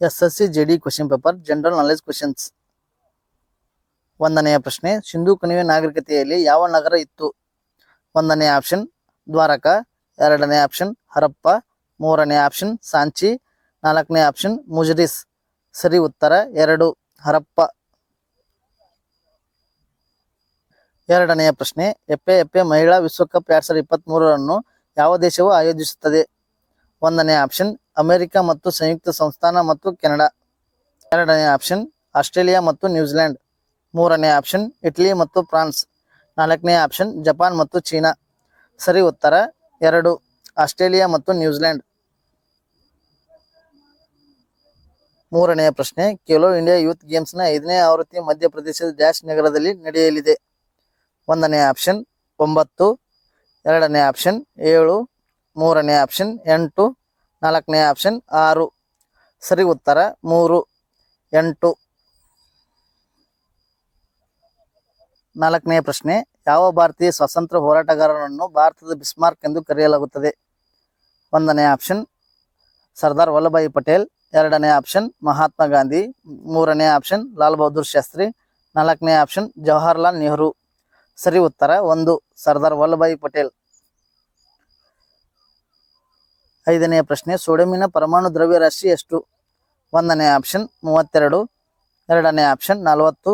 SSC JD question paper general knowledge questions. ಒಂದನೆಯ ಪ್ರಶ್ನೆ, ಸಿಂಧೂ ಕಣಿವೆ ನಾಗರಿಕತೆಯಲ್ಲಿ ಯಾವ ನಗರ ಇತ್ತು? ಒಂದನೇ ಆಪ್ಷನ್ ದ್ವಾರಕ, ಎರಡನೇ ಆಪ್ಷನ್ ಹರಪ್ಪ, ಮೂರನೇ ಆಪ್ಷನ್ ಸಾಂಚಿ, ನಾಲ್ಕನೇ ಆಪ್ಷನ್ ಮುಜರಿಸ್. ಸರಿ ಉತ್ತರ 2 ಹರಪ್ಪ. ಎರಡನೆಯ ಪ್ರಶ್ನೆ, ಎಫ್ಎ ಮಹಿಳಾ ವಿಶ್ವಕಪ್ 2023 ಯಾವ ದೇಶವು ಆಯೋಜಿಸುತ್ತದೆ? ಒಂದನೇ ಆಪ್ಷನ್ ಅಮೆರಿಕ ಮತ್ತು ಸಂಯುಕ್ತ ಸಂಸ್ಥಾನ ಮತ್ತು ಕೆನಡಾ, ಎರಡನೇ ಆಪ್ಷನ್ ಆಸ್ಟ್ರೇಲಿಯಾ ಮತ್ತು ನ್ಯೂಜಿಲೆಂಡ್, ಮೂರನೇ ಆಪ್ಷನ್ ಇಟಲಿ ಮತ್ತು ಫ್ರಾನ್ಸ್, ನಾಲ್ಕನೇ ಆಪ್ಷನ್ ಜಪಾನ್ ಮತ್ತು ಚೀನಾ. ಸರಿ ಉತ್ತರ 2 ಆಸ್ಟ್ರೇಲಿಯಾ ಮತ್ತು ನ್ಯೂಜಿಲೆಂಡ್. ಮೂರನೆಯ ಪ್ರಶ್ನೆ, ಖೇಲೋ ಇಂಡಿಯಾ ಯೂತ್ ಗೇಮ್ಸ್ನ 5ನೇ ಆವೃತ್ತಿ ಮಧ್ಯಪ್ರದೇಶದ ಡ್ಯಾಶ್ ನಗರದಲ್ಲಿ ನಡೆಯಲಿದೆ? ಒಂದನೇ ಆಪ್ಷನ್ 9, ಎರಡನೇ ಆಪ್ಷನ್ 7, ಮೂರನೇ ಆಪ್ಷನ್ 8, ನಾಲ್ಕನೇ ಆಪ್ಷನ್ 6. ಸರಿ ಉತ್ತರ 3 8. ನಾಲ್ಕನೆಯ ಪ್ರಶ್ನೆ, ಯಾವ ಭಾರತೀಯ ಸ್ವಾತಂತ್ರ್ಯ ಹೋರಾಟಗಾರರನ್ನು ಭಾರತದ ಬಿಸ್ಮಾರ್ಕ್ ಎಂದು ಕರೆಯಲಾಗುತ್ತದೆ? ಒಂದನೇ ಆಪ್ಷನ್ ಸರ್ದಾರ್ ವಲ್ಲಭಾಯಿ ಪಟೇಲ್, ಎರಡನೇ ಆಪ್ಷನ್ ಮಹಾತ್ಮ ಗಾಂಧಿ, ಮೂರನೇ ಆಪ್ಷನ್ ಲಾಲ್ ಬಹದ್ದೂರ್ ಶಾಸ್ತ್ರಿ, ನಾಲ್ಕನೇ ಆಪ್ಷನ್ ಜವಾಹರ್ಲಾಲ್ ನೆಹರು. ಸರಿ ಉತ್ತರ 1 ಸರ್ದಾರ್ ವಲ್ಲಭಾಯಿ ಪಟೇಲ್. ಐದನೆಯ ಪ್ರಶ್ನೆ, ಸೋಡಿಯಂನ ಪರಮಾಣು ದ್ರವ್ಯ ರಾಶಿ ಎಷ್ಟು? ಒಂದನೇ ಆಪ್ಷನ್ 32, ಎರಡನೇ ಆಪ್ಷನ್ 40,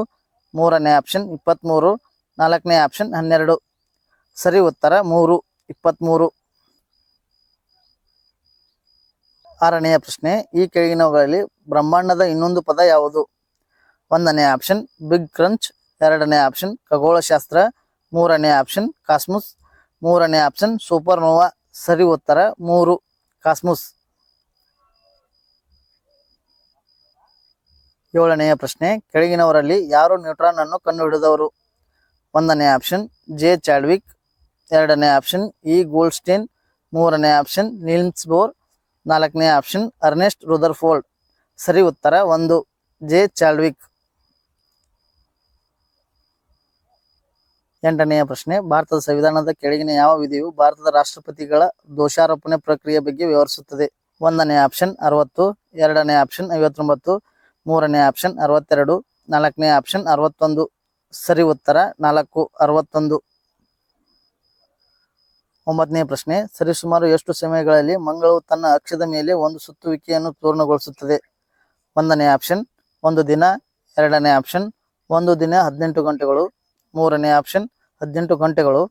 ಮೂರನೇ ಆಪ್ಷನ್ 23, ನಾಲ್ಕನೇ ಆಪ್ಷನ್ 12. ಸರಿ ಉತ್ತರ 3 23. ಆರನೆಯ ಪ್ರಶ್ನೆ, ಈ ಕೆಳಗಿನವುಗಳಲ್ಲಿ ಬ್ರಹ್ಮಾಂಡದ ಇನ್ನೊಂದು ಪದ ಯಾವುದು? ಒಂದನೇ ಆಪ್ಷನ್ ಬಿಗ್ ಕ್ರಂಚ್, ಎರಡನೇ ಆಪ್ಷನ್ ಖಗೋಳಶಾಸ್ತ್ರ, ಮೂರನೇ ಆಪ್ಷನ್ ಕಾಸ್ಮೋಸ್, ಮೂರನೇ ಆಪ್ಷನ್ ಸೂಪರ್ ನೋವಾ. ಸರಿ ಉತ್ತರ 3 ಕಾಸ್ಮೋಸ್. ಏಳನೆಯ ಪ್ರಶ್ನೆ, ಕೆಳಗಿನವರಲ್ಲಿ ಯಾರು ನ್ಯೂಟ್ರಾನ್ ಅನ್ನು ಕಂಡುಹಿಡಿದವರು? ಒಂದನೇ ಆಪ್ಷನ್ ಜೆ ಚಾಡ್ವಿಕ್, ಎರಡನೇ ಆಪ್ಷನ್ ಇ ಗೋಲ್ಡ್ಸ್ಟೇನ್, ಮೂರನೇ ಆಪ್ಷನ್ ನೀಲ್ಸ್ ಬೋರ್, ನಾಲ್ಕನೇ ಆಪ್ಷನ್ ಅರ್ನೆಸ್ಟ್ ರುದರ್ಫೋರ್ಡ್. ಸರಿ ಉತ್ತರ 1 ಜೆ ಚಾಡ್ವಿಕ್. ಎಂಟನೆಯ ಪ್ರಶ್ನೆ, ಭಾರತದ ಸಂವಿಧಾನದ ಕೆಳಗಿನ ಯಾವ ವಿಧಿಯು ಭಾರತದ ರಾಷ್ಟ್ರಪತಿಗಳ ದೋಷಾರೋಪಣೆ ಪ್ರಕ್ರಿಯೆ ಬಗ್ಗೆ ವಿವರಿಸುತ್ತದೆ? ಒಂದನೇ ಆಪ್ಷನ್ 60, ಎರಡನೇ ಆಪ್ಷನ್ 59, ಮೂರನೇ ಆಪ್ಷನ್ 62, ನಾಲ್ಕನೇ ಆಪ್ಷನ್ 61. ಸರಿ ಉತ್ತರ 4 61. ಒಂಬತ್ತನೇ ಪ್ರಶ್ನೆ, ಸರಿಸುಮಾರು ಎಷ್ಟು ಸಮಯಗಳಲ್ಲಿ ಮಂಗಳವು ತನ್ನ ಅಕ್ಷದ ಮೇಲೆ ಒಂದು ಸುತ್ತುವಿಕೆಯನ್ನು ಪೂರ್ಣಗೊಳಿಸುತ್ತದೆ? ಒಂದನೇ ಆಪ್ಷನ್ 1 ದಿನ, ಎರಡನೇ ಆಪ್ಷನ್ 1 ದಿನ 18 ಗಂಟೆಗಳು, ಮೂರನೇ ಆಪ್ಷನ್ 18 ಗಂಟೆಗಳು,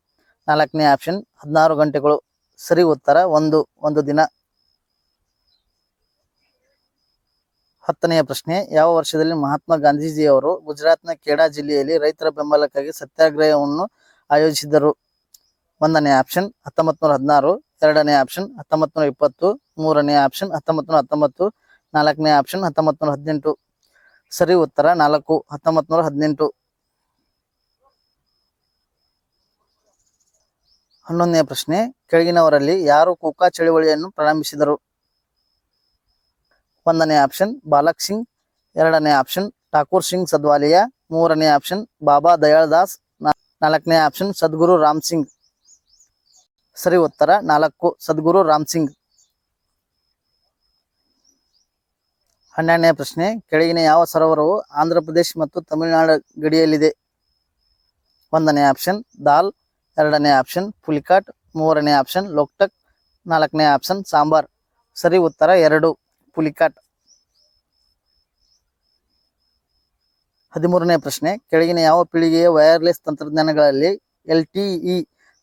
ನಾಲ್ಕನೇ ಆಪ್ಷನ್ 16 ಗಂಟೆಗಳು. ಸರಿ ಉತ್ತರ 1 ದಿನ. ಹತ್ತನೆಯ ಪ್ರಶ್ನೆ, ಯಾವ ವರ್ಷದಲ್ಲಿ ಮಹಾತ್ಮ ಗಾಂಧೀಜಿಯವರು ಗುಜರಾತ್ನ ಖೇಡಾ ಜಿಲ್ಲೆಯಲ್ಲಿ ರೈತರ ಬೆಂಬಲಕ್ಕಾಗಿ ಸತ್ಯಾಗ್ರಹವನ್ನು ಆಯೋಜಿಸಿದರು? ಒಂದನೇ ಆಪ್ಷನ್ 1916, ಎರಡನೇ ಆಪ್ಷನ್ 1920, ಮೂರನೇ ಆಪ್ಷನ್ 1919, ನಾಲ್ಕನೇ ಆಪ್ಷನ್ 1918. ಸರಿ ಉತ್ತರ 4 1918. 11ನೇ ಪ್ರಶ್ನೆ, ಕೆಳಗಿನವರಲ್ಲಿ ಯಾರು ಕೂಕಾ ಚಳವಳಿಯನ್ನು ಪ್ರಾರಂಭಿಸಿದರು? ಒಂದನೇ ಆಪ್ಷನ್ ಬಾಲಕ್ ಸಿಂಗ್, ಎರಡನೇ ಆಪ್ಷನ್ ಠಾಕೂರ್ ಸಿಂಗ್ ಸದ್ವಾಲಿಯಾ, ಮೂರನೇ ಆಪ್ಷನ್ ಬಾಬಾ ದಯಾಳ್ ದಾಸ್, ನಾಲ್ಕನೇ ಆಪ್ಷನ್ ಸದ್ಗುರು ರಾಮ್ ಸಿಂಗ್. ಸರಿ ಉತ್ತರ 4 ಸದ್ಗುರು ರಾಮ್ ಸಿಂಗ್. 12ನೇ ಪ್ರಶ್ನೆ, ಕೆಳಗಿನ ಯಾವ ಸರೋವರವು ಆಂಧ್ರ ಪ್ರದೇಶ್ ಮತ್ತು ತಮಿಳುನಾಡು ಗಡಿಯಲ್ಲಿದೆ? ಒಂದನೇ ಆಪ್ಷನ್ ದಾಲ್, ಎರಡನೇ ಆಪ್ಷನ್ ಪುಲಿಕಾಟ್, ಮೂರನೇ ಆಪ್ಷನ್ ಲೋಕ್ಟಕ್, ನಾಲ್ಕನೇ ಆಪ್ಷನ್ ಸಾಂಬಾರ್. ಸರಿ ಉತ್ತರ 2 ಪುಲಿಕಾಟ್. 13ನೇ ಪ್ರಶ್ನೆ, ಕೆಳಗಿನ ಯಾವ ಪೀಳಿಗೆಯ ವೈರ್ಲೆಸ್ ತಂತ್ರಜ್ಞಾನಗಳಲ್ಲಿ LTE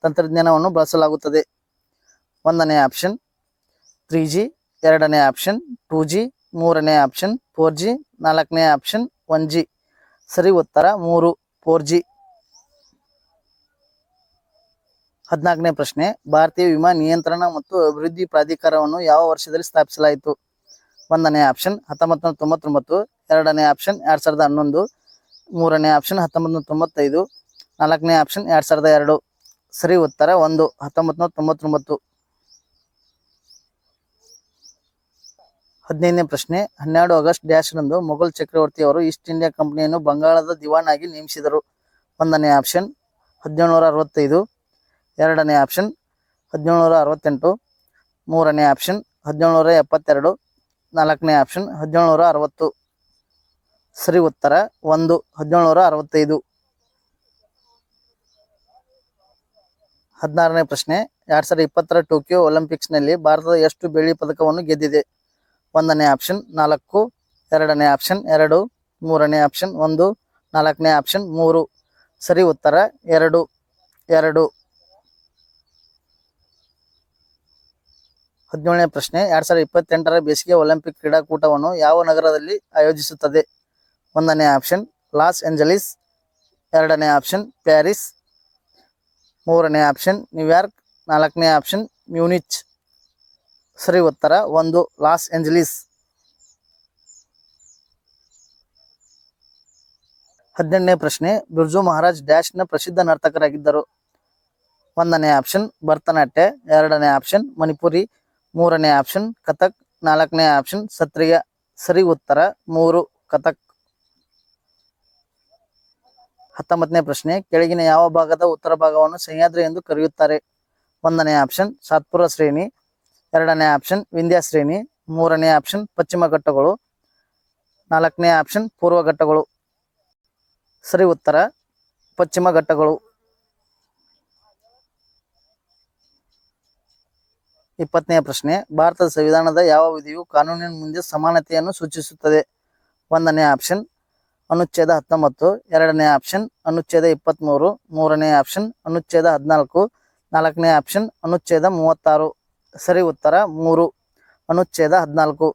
ತಂತ್ರಜ್ಞಾನವನ್ನು ಬಳಸಲಾಗುತ್ತದೆ? ಒಂದನೇ ಆಪ್ಷನ್ 3G, ಎರಡನೇ ಆಪ್ಷನ್ 2G, ಮೂರನೇ ಆಪ್ಷನ್ 4G, ನಾಲ್ಕನೇ ಆಪ್ಷನ್ 1G. ಸರಿ ಉತ್ತರ 3 4G. 14ನೇ ಪ್ರಶ್ನೆ, ಭಾರತೀಯ ವಿಮಾ ನಿಯಂತ್ರಣ ಮತ್ತು ಅಭಿವೃದ್ಧಿ ಪ್ರಾಧಿಕಾರವನ್ನು ಯಾವ ವರ್ಷದಲ್ಲಿ ಸ್ಥಾಪಿಸಲಾಯಿತು? ಒಂದನೇ ಆಪ್ಷನ್ 1999, ಎರಡನೇ ಆಪ್ಷನ್ 2011, ಮೂರನೇ ಆಪ್ಷನ್ 1995, ನಾಲ್ಕನೇ ಆಪ್ಷನ್ 2002. ಸರಿ ಉತ್ತರ 1 1999. 15ನೇ ಪ್ರಶ್ನೆ, 12 ಆಗಸ್ಟ್ ಡ್ಯಾಶ್ ರಂದು ಮೊಘಲ್ ಚಕ್ರವರ್ತಿಯವರು ಈಸ್ಟ್ ಇಂಡಿಯಾ ಕಂಪನಿಯನ್ನು ಬಂಗಾಳದ ದಿವಾನ್ ಆಗಿ ನೇಮಿಸಿದರು? ಒಂದನೇ ಆಪ್ಷನ್ 1765, ಎರಡನೇ ಆಪ್ಷನ್ 1768, ಮೂರನೇ ಆಪ್ಷನ್ 1772, ನಾಲ್ಕನೇ ಆಪ್ಷನ್ 1760. ಸರಿ ಉತ್ತರ 1 1765. 16ನೇ ಪ್ರಶ್ನೆ 2020 ಟೋಕಿಯೋ ಒಲಿಂಪಿಕ್ಸ್ನಲ್ಲಿ ಭಾರತದ ಎಷ್ಟು ಬೆಳ್ಳಿ ಪದಕವನ್ನು ಗೆದ್ದಿದೆ? 1ನೇ ಆಪ್ಷನ್ 4, 2ನೇ ಆಪ್ಷನ್ 2, 3ನೇ ಆಪ್ಷನ್ 1, 4ನೇ ಆಪ್ಷನ್ 3. ಸರಿ ಉತ್ತರ 2. 17ನೇ ಪ್ರಶ್ನೆ 2028 ಬೇಸಿಗೆ ಒಲಿಂಪಿಕ್ ಕ್ರೀಡಾಕೂಟವನ್ನು ಯಾವ ನಗರದಲ್ಲಿ ಆಯೋಜಿಸುತ್ತದೆ? 1ನೇ ಆಪ್ಷನ್ ಲಾಸ್ ಏಂಜಲೀಸ್, 2ನೇ ಆಪ್ಷನ್ ಪ್ಯಾರಿಸ್, 3ನೇ ಆಪ್ಷನ್ ನ್ಯೂಯಾರ್ಕ್, 4ನೇ ಆಪ್ಷನ್ ಮ್ಯೂನಿಚ್. ಸರಿ ಉತ್ತರ 1 ಲಾಸ್ ಏಂಜಲೀಸ್. 18ನೇ ಪ್ರಶ್ನೆ ಬಿರ್ಜು ಮಹಾರಾಜ್ ಡ್ಯಾಶ್ನ ಪ್ರಸಿದ್ಧ ನರ್ತಕರಾಗಿದ್ದರು? 1ನೇ ಆಪ್ಷನ್ ಭರತನಾಟ್ಯ, 2ನೇ ಆಪ್ಷನ್ ಮಣಿಪುರಿ, 3ನೇ ಆಪ್ಷನ್ ಕಥಕ್, 4ನೇ ಆಪ್ಷನ್ ಸತ್ರಿಯ. ಸರಿ ಉತ್ತರ 3 ಕಥಕ್. 19ನೇ ಪ್ರಶ್ನೆ ಕೆಳಗಿನ ಯಾವ ಭಾಗದ ಉತ್ತರ ಭಾಗವನ್ನು ಸಹ್ಯಾದ್ರಿ ಎಂದು ಕರೆಯುತ್ತಾರೆ? 1ನೇ ಆಪ್ಷನ್ ಸಾತ್ಪುರ ಶ್ರೇಣಿ, 2ನೇ ಆಪ್ಷನ್ ವಿಂಧ್ಯ ಶ್ರೇಣಿ, 3ನೇ ಆಪ್ಷನ್ ಪಶ್ಚಿಮ ಘಟ್ಟಗಳು, 4ನೇ ಆಪ್ಷನ್ ಪೂರ್ವ ಘಟ್ಟಗಳು. ಸರಿ ಉತ್ತರ ಪಶ್ಚಿಮ ಘಟ್ಟಗಳು. 20ನೇ ಪ್ರಶ್ನೆ ಭಾರತದ ಸಂವಿಧಾನದ ಯಾವ ವಿಧಿಯು ಕಾನೂನಿನ ಮುಂದೆ ಸಮಾನತೆಯನ್ನು ಸೂಚಿಸುತ್ತದೆ? 1ನೇ ಆಪ್ಷನ್ ಅನುಚ್ಛೇದ 19, 2ನೇ ಆಪ್ಷನ್ ಅನುಚ್ಛೇದ 23, 3ನೇ ಆಪ್ಷನ್ ಅನುಚ್ಛೇದ 14, 4ನೇ ಆಪ್ಷನ್ ಅನುಚ್ಛೇದ 36. ಸರಿ ಉತ್ತರ 3 ಅನುಚ್ಛೇದ 14.